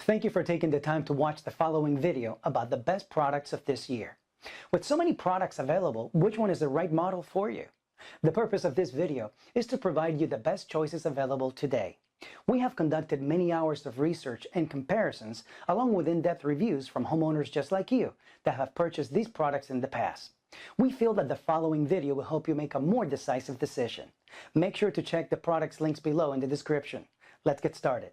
Thank you for taking the time to watch the following video about the best products of this year. With so many products available, which one is the right model for you? The purpose of this video is to provide you the best choices available today. We have conducted many hours of research and comparisons along with in-depth reviews from homeowners just like you that have purchased these products in the past. We feel that the following video will help you make a more decisive decision. Make sure to check the products links below in the description. Let's get started.